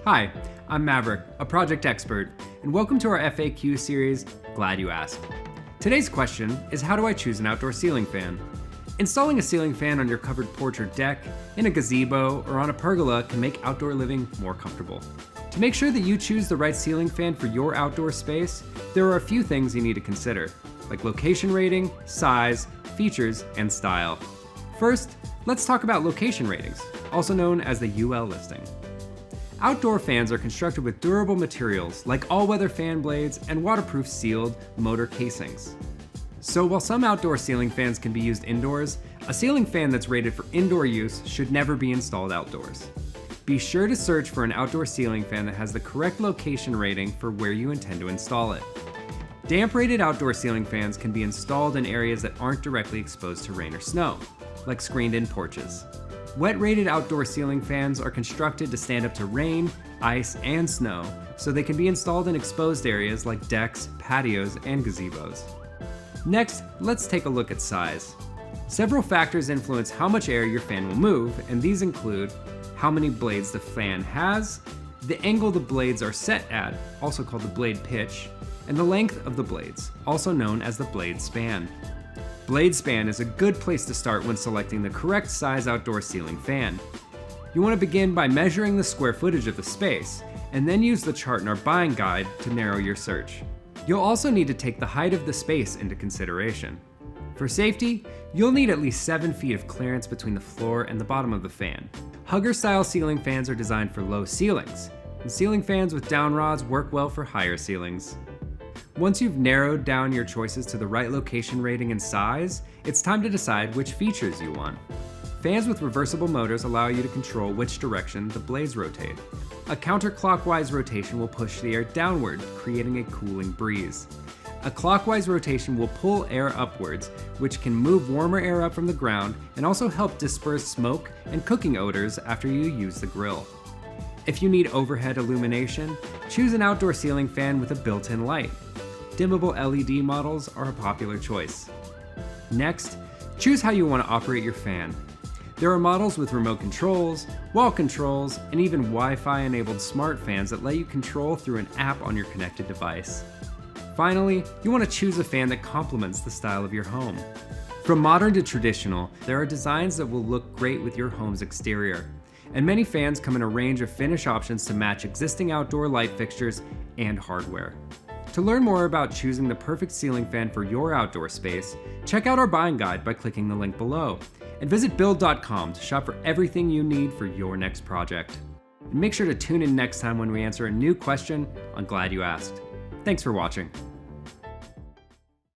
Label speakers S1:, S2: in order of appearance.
S1: Hi, I'm Maverick, a project expert, and welcome to our FAQ series, Glad You Asked. Today's question is, how do I choose an outdoor ceiling fan? Installing a ceiling fan on your covered porch or deck, in a gazebo, or on a pergola can make outdoor living more comfortable. To make sure that you choose the right ceiling fan for your outdoor space, there are a few things you need to consider, like location rating, size, features, and style. First, let's talk about location ratings, also known as the UL listing. Outdoor fans are constructed with durable materials like all-weather fan blades and waterproof sealed motor casings. So while some outdoor ceiling fans can be used indoors, a ceiling fan that's rated for indoor use should never be installed outdoors. Be sure to search for an outdoor ceiling fan that has the correct location rating for where you intend to install it. Damp-rated outdoor ceiling fans can be installed in areas that aren't directly exposed to rain or snow, like screened-in porches. Wet-rated outdoor ceiling fans are constructed to stand up to rain, ice, and snow, so they can be installed in exposed areas like decks, patios, and gazebos. Next, let's take a look at size. Several factors influence how much air your fan will move, and these include how many blades the fan has, the angle the blades are set at, also called the blade pitch, and the length of the blades, also known as the blade span. Blade span is a good place to start when selecting the correct size outdoor ceiling fan. You want to begin by measuring the square footage of the space, and then use the chart in our buying guide to narrow your search. You'll also need to take the height of the space into consideration. For safety, you'll need at least 7 feet of clearance between the floor and the bottom of the fan. Hugger-style ceiling fans are designed for low ceilings, and ceiling fans with down rods work well for higher ceilings. Once you've narrowed down your choices to the right location rating and size, it's time to decide which features you want. Fans with reversible motors allow you to control which direction the blades rotate. A counterclockwise rotation will push the air downward, creating a cooling breeze. A clockwise rotation will pull air upwards, which can move warmer air up from the ground and also help disperse smoke and cooking odors after you use the grill. If you need overhead illumination, choose an outdoor ceiling fan with a built-in light. Dimmable LED models are a popular choice. Next, choose how you want to operate your fan. There are models with remote controls, wall controls, and even Wi-Fi enabled smart fans that let you control through an app on your connected device. Finally, you want to choose a fan that complements the style of your home. From modern to traditional, there are designs that will look great with your home's exterior, and many fans come in a range of finish options to match existing outdoor light fixtures and hardware. To learn more about choosing the perfect ceiling fan for your outdoor space, check out our buying guide by clicking the link below, and visit build.com to shop for everything you need for your next project. And make sure to tune in next time when we answer a new question on Glad You Asked. Thanks for watching.